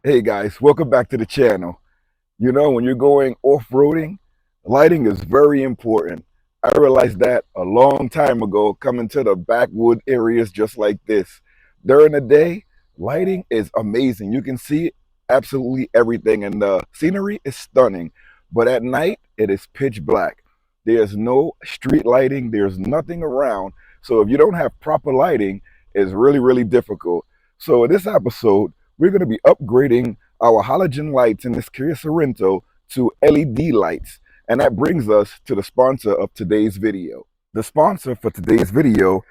Hey guys, welcome back to the channel. You know, when you're going off-roading, lighting is very important. I realized that a long time ago coming to the backwood areas just like this. During the day, lighting is amazing. You can see absolutely everything and the scenery is stunning. But at night, it is pitch black. There's no street lighting, there's nothing around. So if you don't have proper lighting, it's really, really difficult. So in this episode, we're going to be upgrading our halogen lights in this Kia Sorento to LED lights. And that brings us to the sponsor of today's video. The sponsor for today's video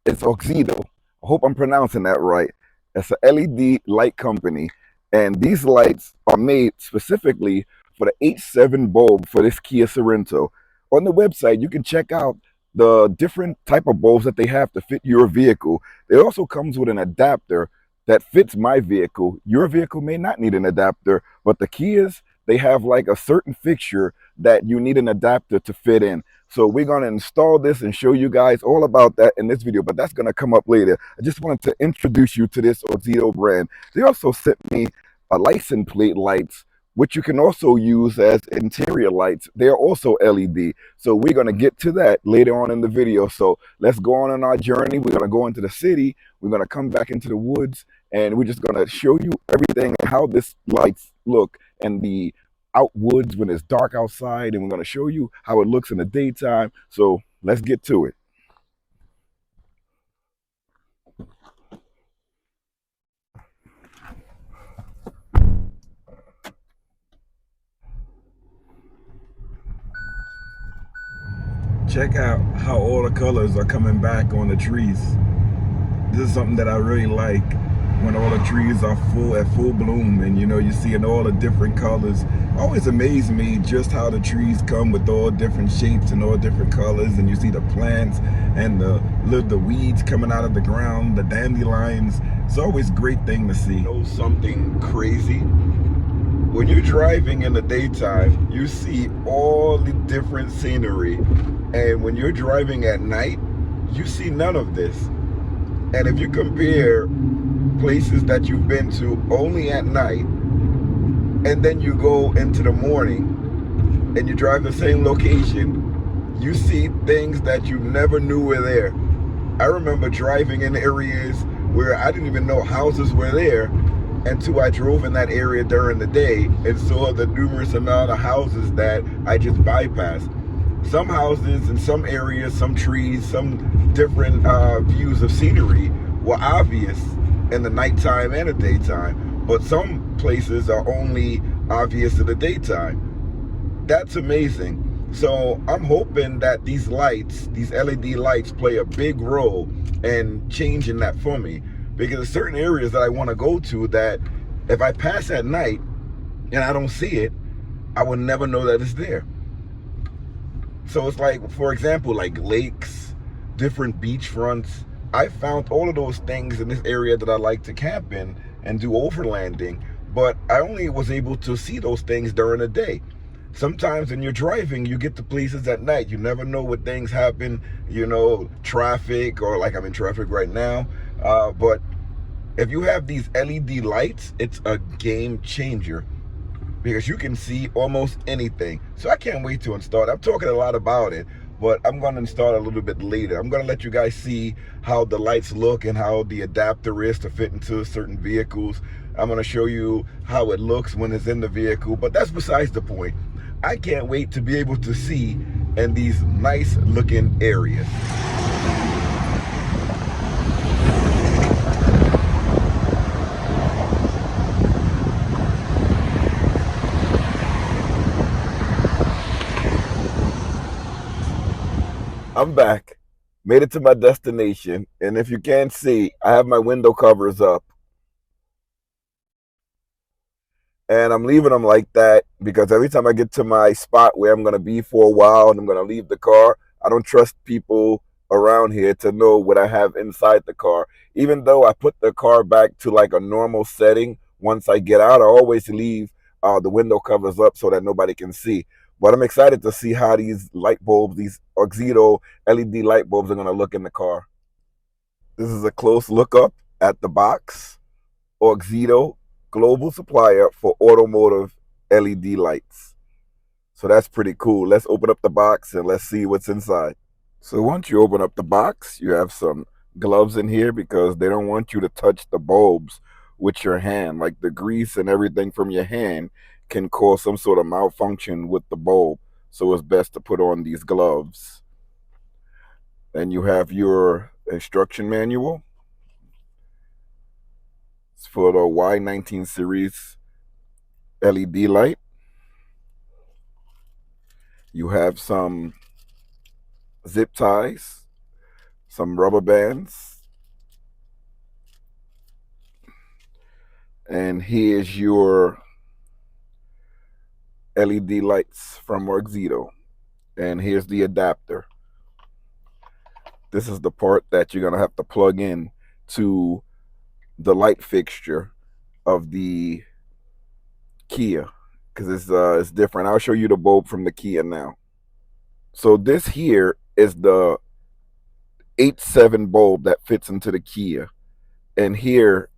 is AUXITO. I hope I'm pronouncing that right. It's an LED light company. And these lights are made specifically for the H7 bulb for this Kia Sorento. On the website, you can check out the different type of bulbs that they have to fit your vehicle. It also comes with an adapter that fits my vehicle. Your vehicle may not need an adapter, but the Kias, they have like a certain fixture that you need an adapter to fit in. So we're going to install this and show you guys all about that in this video, but that's going to come up later. I just wanted to introduce you to this AUXITO brand. They also sent me a license plate lights, which you can also use as interior lights. They're also LED. So we're going to get to that later on in the video. So let's go on our journey. We're going to go into the city. We're going to come back into the woods, and we're just going to show you everything and how this lights look and the out woods when it's dark outside. And we're going to show you how it looks in the daytime. So let's get to it. Check out how all the colors are coming back on the trees. This is something that I really like, when all the trees are at full bloom, and you know, you see in all the different colors. Always amaze me just how the trees come with all different shapes and all different colors, and you see the plants and the weeds coming out of the ground, the dandelions. It's always a great thing to see. You know something crazy? When you're driving in the daytime, you see all the different scenery, and when you're driving at night, you see none of this. And if you compare places that you've been to only at night, and then you go into the morning and you drive the same location, you see things that you never knew were there. I remember driving in areas where I didn't even know houses were there until I drove in that area during the day and saw the numerous amount of houses that I just bypassed. Some houses in some areas, some trees, some different views of scenery were obvious in the nighttime and the daytime, but some places are only obvious in the daytime. That's amazing. So I'm hoping that these lights, these LED lights, play a big role in changing that for me, because there's certain areas that I want to go to that if I pass at night and I don't see it, I will never know that it's there. So it's like, for example, like lakes, different beach fronts. I found all of those things in this area that I like to camp in and do overlanding, but I only was able to see those things during the day. Sometimes when you're driving, you get to places at night. You never know what things happen, you know, traffic, or like I'm in traffic right now. But if you have these LED lights, it's a game changer, because you can see almost anything. So I can't wait to install it. I'm talking a lot about it, but I'm going to install it a little bit later. I'm going to let you guys see how the lights look and how the adapter is to fit into certain vehicles. I'm going to show you how it looks when it's in the vehicle, but that's besides the point. I can't wait to be able to see in these nice looking areas. I'm back, made it to my destination, and if you can't see, I have my window covers up. And I'm leaving them like that because every time I get to my spot where I'm going to be for a while and I'm going to leave the car, I don't trust people around here to know what I have inside the car. Even though I put the car back to like a normal setting, once I get out, I always leave the window covers up so that nobody can see. But I'm excited to see how these light bulbs, these AUXITO LED light bulbs, are going to look in the car. This is a close look up at the box. AUXITO global supplier for automotive LED lights. So that's pretty cool. Let's open up the box and let's see what's inside. So once you open up the box, you have some gloves in here because they don't want you to touch the bulbs with your hand. Like the grease and everything from your hand can cause some sort of malfunction with the bulb. So it's best to put on these gloves. Then you have your instruction manual. It's for the Y19 series LED light. You have some zip ties, some rubber bands, and here's your LED lights from AUXITO, and here's the adapter. This is the part that you're gonna have to plug in to the light fixture of the Kia, because it's different. I'll show you the bulb from the Kia now. So this here is the 8.7 bulb that fits into the Kia, and here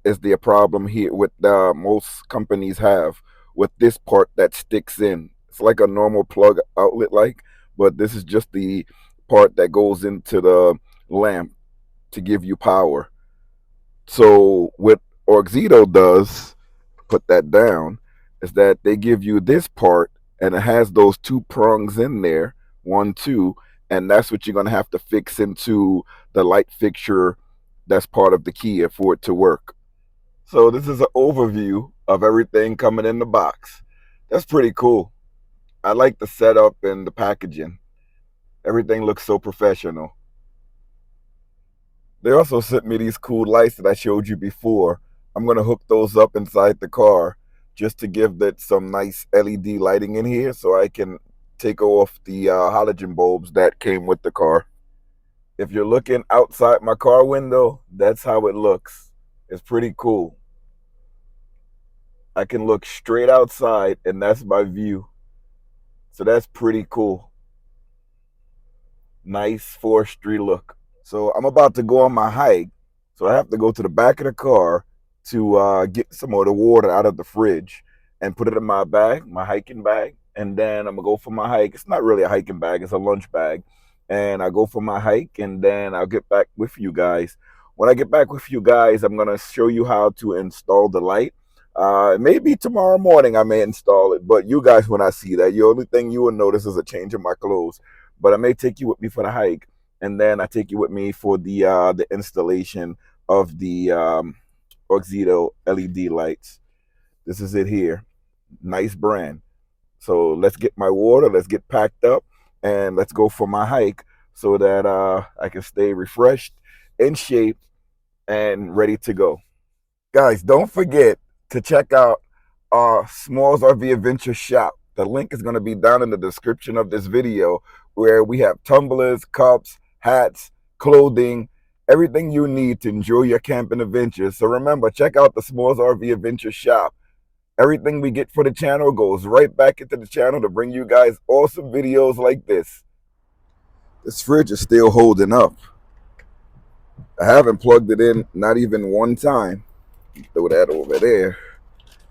is the problem here with most companies have with this part that sticks in. It's like a normal plug outlet but this is just the part that goes into the lamp to give you power. So what AUXITO does, put that down, is that they give you this part and it has those two prongs in there, 1, 2, and that's what you're going to have to fix into the light fixture that's part of the Kia for it to work. So this is an overview of everything coming in the box. That's pretty cool. I like the setup and the packaging. Everything looks so professional. They also sent me these cool lights that I showed you before. I'm going to hook those up inside the car just to give that some nice LED lighting in here so I can take off the halogen bulbs that came with the car. If you're looking outside my car window, that's how it looks. It's pretty cool. I can look straight outside and that's my view. So that's pretty cool. Nice forestry look. So I'm about to go on my hike. So I have to go to the back of the car to get some of the water out of the fridge and put it in my bag, my hiking bag. And then I'm gonna go for my hike. It's not really a hiking bag, it's a lunch bag. And I go for my hike and then I'll get back with you guys. When I get back with you guys, I'm gonna show you how to install the light. Maybe tomorrow morning I may install it, but you guys, when I see that, the only thing you will notice is a change in my clothes. But I may take you with me for the hike, and then I take you with me for the installation of the AUXITO LED lights. This is it here. Nice brand. So let's get my water, let's get packed up, and let's go for my hike so that I can stay refreshed, in shape, and ready to go. Guys, don't forget to check out our Smalls RV Adventure shop. The link is going to be down in the description of this video, where we have tumblers, cups, hats, clothing, everything you need to enjoy your camping adventures. So remember, check out the Smalls RV Adventure shop. Everything we get for the channel goes right back into the channel to bring you guys awesome videos like this. This fridge is still holding up. I haven't plugged it in, not even one time. Throw that over there.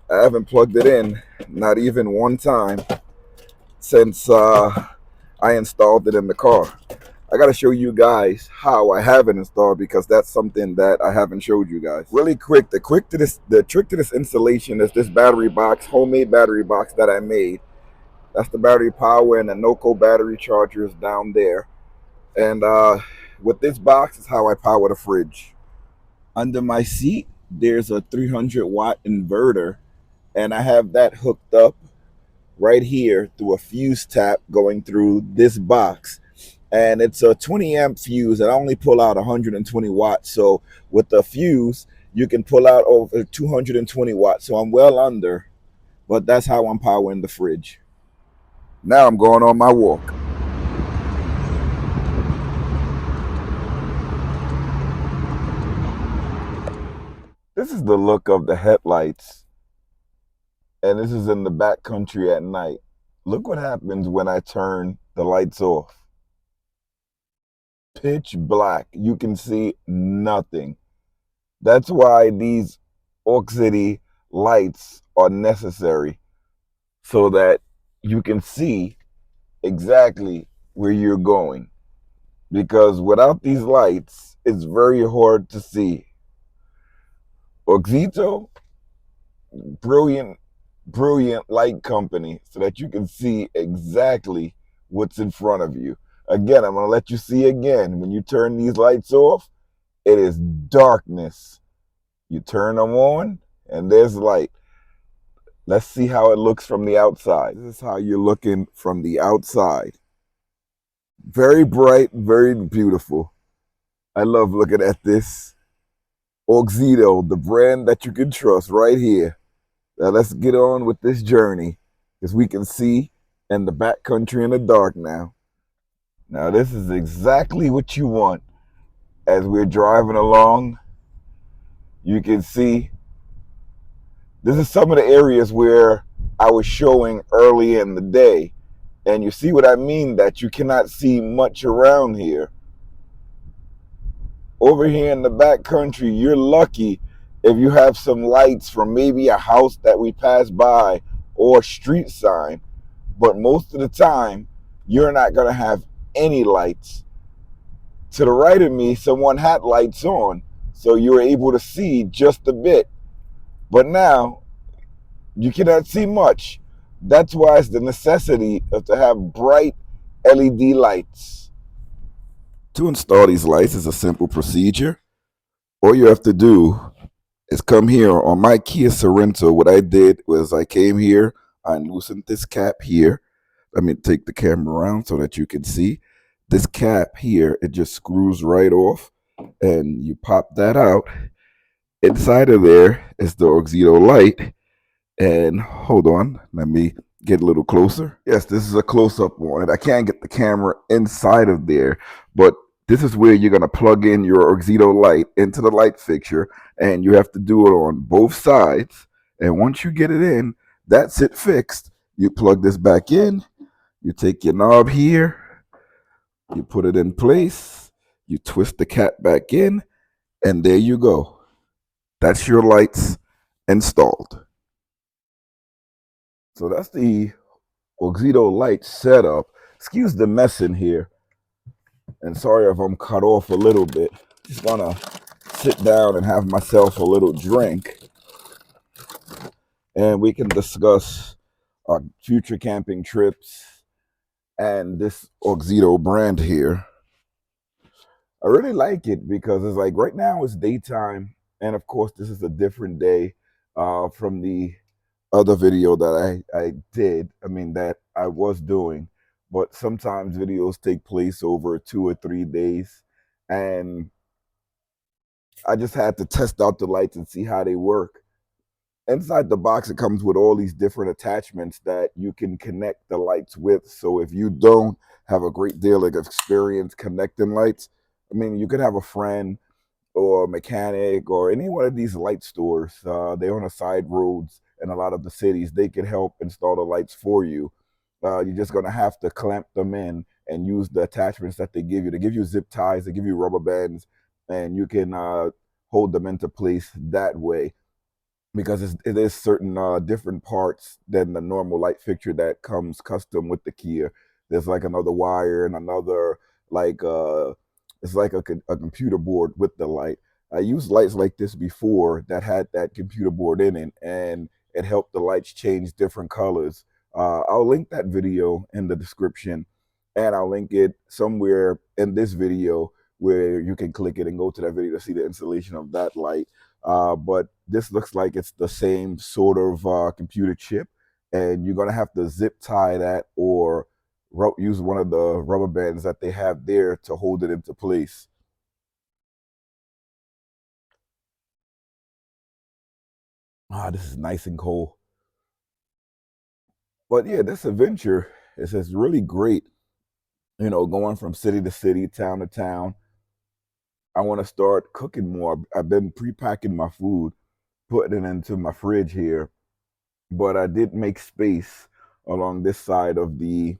I haven't plugged it in, not even one time, since I installed it in the car. I got to show you guys how I have it installed, because that's something that I haven't showed you guys. Really quick, the trick to this installation is this battery box, homemade battery box that I made. That's the battery power, and the NOCO battery charger is down there. And with this box is how I power the fridge. Under my seat, there's a 300-watt inverter, and I have that hooked up right here through a fuse tap going through this box. And it's a 20 amp fuse, and I only pull out 120 watts. So with the fuse, you can pull out over 220 watts. So I'm well under, but that's how I'm powering the fridge. Now I'm going on my walk. This is the look of the headlights, and this is in the back country at night. Look what happens when I turn the lights off. Pitch black. You can see nothing. That's why these AUXITO lights are necessary so that you can see exactly where you're going. Because without these lights, it's very hard to see. AUXITO, brilliant, brilliant light company so that you can see exactly what's in front of you. Again, I'm going to let you see again. When you turn these lights off, it is darkness. You turn them on, and there's light. Let's see how it looks from the outside. This is how you're looking from the outside. Very bright, very beautiful. I love looking at this. AUXITO, the brand that you can trust right here. Now let's get on with this journey because we can see in the backcountry in the dark now. Now this is exactly what you want. As we're driving along, you can see this is some of the areas where I was showing early in the day. And you see what I mean, that you cannot see much around here. Over here in the back country, you're lucky if you have some lights from maybe a house that we pass by or a street sign. But most of the time, you're not going to have any lights. To the right of me, someone had lights on, so you were able to see just a bit. But now, you cannot see much. That's why it's the necessity of to have bright LED lights. To install these lights is a simple procedure. All you have to do is come here on my Kia Sorento. What I did was I came here, I loosened this cap here. Let me take the camera around so that you can see. This cap here, it just screws right off and you pop that out. Inside of there is the AUXITO light. And hold on, let me get a little closer. Yes, this is a close-up on it. I can't get the camera inside of there, but this is where you're going to plug in your AUXITO light into the light fixture, and you have to do it on both sides. And once you get it in, that's it fixed. You plug this back in, you take your knob here, you put it in place, you twist the cap back in, and there you go. That's your lights installed. So that's the AUXITO light setup. Excuse the mess in here. And sorry if I'm cut off a little bit. Just gonna sit down and have myself a little drink. And we can discuss our future camping trips and this AUXITO brand here. I really like it because it's like right now it's daytime. And of course, this is a different day from the other video that I did, that I was doing, but sometimes videos take place over 2 or 3 days, and I just had to test out the lights and see how they work. Inside the box, it comes with all these different attachments that you can connect the lights with. So if you don't have a great deal of experience connecting lights, you could have a friend or a mechanic or any one of these light stores. They're on the side roads in a lot of the cities. They can help install the lights for you. You're just going to have to clamp them in and use the attachments that they give you. They give you zip ties, they give you rubber bands, and you can hold them into place that way, because it is certain different parts than the normal light fixture that comes custom with the Kia. There's like another wire and another it's like a computer board with the light. I used lights like this before that had that computer board in it, and it helped the lights change different colors. I'll link that video in the description, and I'll link it somewhere in this video where you can click it and go to that video to see the installation of that light. But this looks like it's the same sort of computer chip, and you're gonna have to zip tie that or use one of the rubber bands that they have there to hold it into place. This is nice and cold. But yeah, this adventure is really great. Going from city to city, town to town. I want to start cooking more. I've been pre-packing my food, putting it into my fridge here, but I did make space along this side of the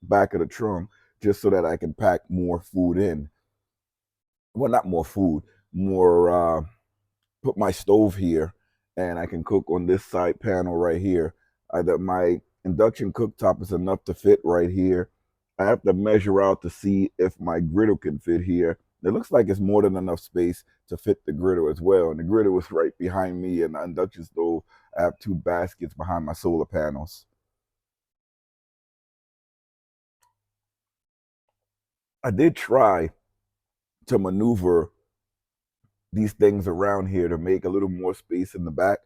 back of the trunk just so that I can pack more food in. Well, not more food, more put my stove here and I can cook on this side panel right here. My induction cooktop is enough to fit right here. I have to measure out to see if my griddle can fit here. It looks like it's more than enough space to fit the griddle as well. And the griddle is right behind me, and the induction stove, I have 2 baskets behind my solar panels. I did try to maneuver these things around here to make a little more space in the back,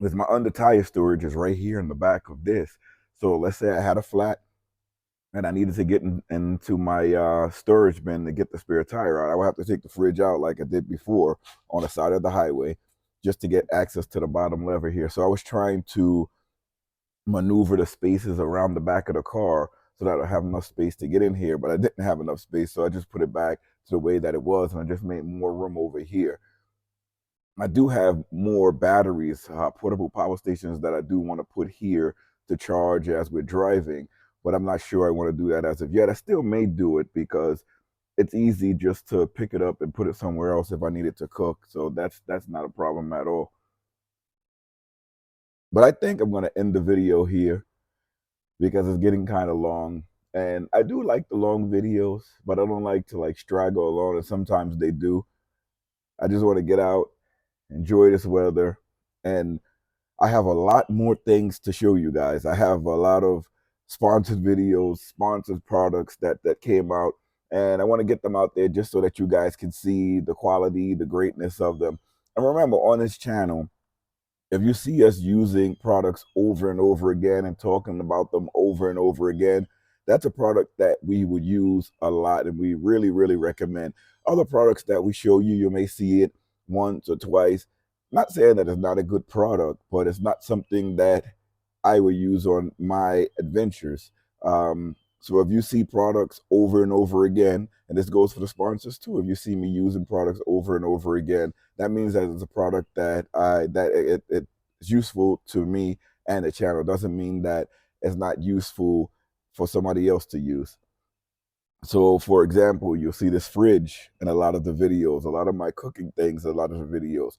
because my under tire storage is right here in the back of this. So let's say I had a flat and I needed to get into my storage bin to get the spare tire out. I would have to take the fridge out like I did before on the side of the highway just to get access to the bottom lever here. So I was trying to maneuver the spaces around the back of the car so that I have enough space to get in here, but I didn't have enough space, so I just put it back to the way that it was, and I just made more room over here. I do have more batteries, portable power stations that I do want to put here to charge as we're driving, but I'm not sure I want to do that as of yet. I still may do it because it's easy just to pick it up and put it somewhere else if I need it to cook, so that's not a problem at all. But I think I'm going to end the video here because it's getting kind of long. And I do like the long videos, but I don't like to like straggle along, and sometimes they do. I just want to get out, enjoy this weather, and I have a lot more things to show you guys. I have a lot of sponsored videos, sponsored products that came out, and I want to get them out there just so that you guys can see the quality, the greatness of them. And remember, on this channel, if you see us using products over and over again and talking about them over and over again, that's a product that we would use a lot, and we really, really recommend. Other products that we show you, you may see it once or twice. Not saying that it's not a good product, but it's not something that I would use on my adventures. So if you see products over and over again, and this goes for the sponsors too, if you see me using products over and over again, that means that it's a product that it is useful to me and the channel. It doesn't mean that it's not useful for somebody else to use. So for example, you'll see this fridge in a lot of the videos, a lot of my cooking things, a lot of the videos.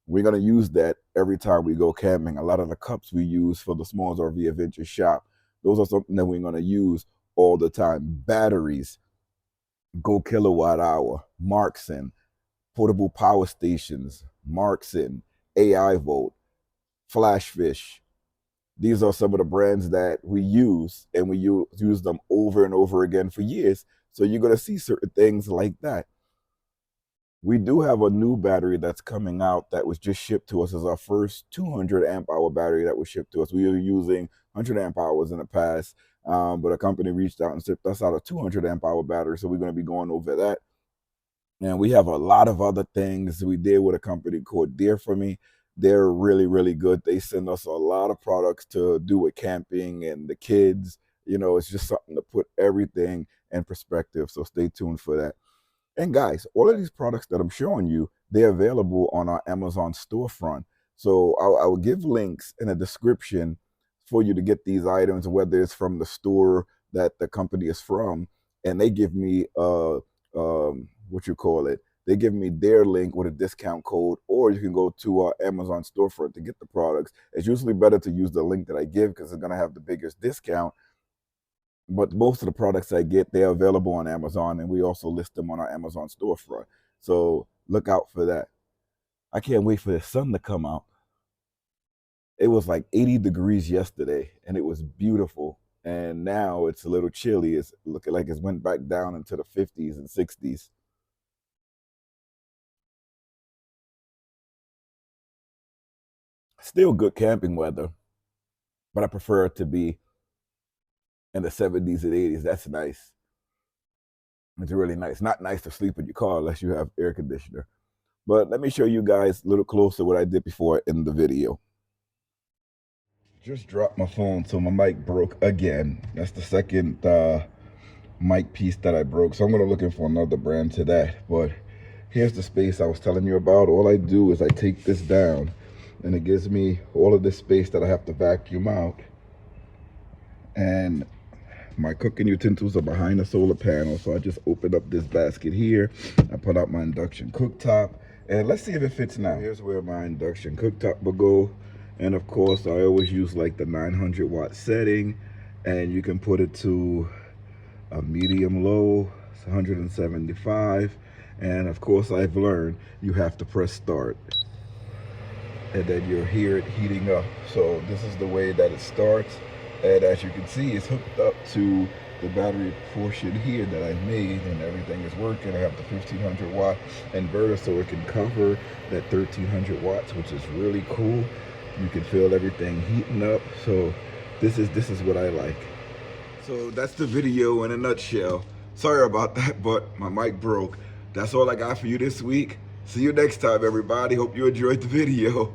We're going to use that every time we go camping. A lot of the cups we use for the Smalls RV Adventure shop, those are something that we're going to use all the time. Batteries, GOKWH, Marxon, portable power stations, Marxon, AI Volt, Flashfish. These are some of the brands that we use, and we use them over and over again for years. So you're going to see certain things like that. We do have a new battery that's coming out that was just shipped to us as our first 200 amp hour battery that was shipped to us. We were using 100 amp hours in the past, but a company reached out and shipped us out a 200 amp hour battery. So we're going to be going over that. And we have a lot of other things we did with a company called Deerfamy. They're really, really good. They send us a lot of products to do with camping and the kids. You know, it's just something to put everything in perspective. So stay tuned for that. And guys, all of these products that I'm showing you, they're available on our Amazon storefront. So I will give links in the description for you to get these items, whether it's from the store that the company is from, and they give me they give me their link with a discount code, or you can go to our Amazon storefront to get the products. It's usually better to use the link that I give because it's going to have the biggest discount. But most of the products I get, they're available on Amazon, and we also list them on our Amazon storefront. So look out for that. I can't wait for the sun to come out. It was like 80 degrees yesterday, and it was beautiful. And now it's a little chilly. It's looking like it's went back down into the 50s and 60s. Still good camping weather, but I prefer it to be in the 70s and 80s. That's nice. It's really nice. Not nice to sleep in your car unless you have air conditioner. But let me show you guys a little closer what I did before in the video. Just dropped my phone, so my mic broke again. That's the second mic piece that I broke. So I'm going to looking for another brand to that. But here's the space I was telling you about. All I do is I take this down, and it gives me all of this space that I have to vacuum out. And my cooking utensils are behind the solar panel, so I just open up this basket here. I put out my induction cooktop, And let's see if it fits now. Here's where my induction cooktop will go. And of course, I always use like the 900 watt setting, and you can put it to a medium low, it's 175. And of course, I've learned you have to press start, and then you'll hear it heating up. So this is the way that it starts. And as you can see, it's hooked up to the battery portion here that I made, and everything is working. I have the 1500 watt inverter, so it can cover that 1300 watts, which is really cool. You can feel everything heating up. So this is what I like. So that's the video in a nutshell. Sorry about that, but my mic broke. That's all I got for you this week. See you next time, everybody. Hope you enjoyed the video.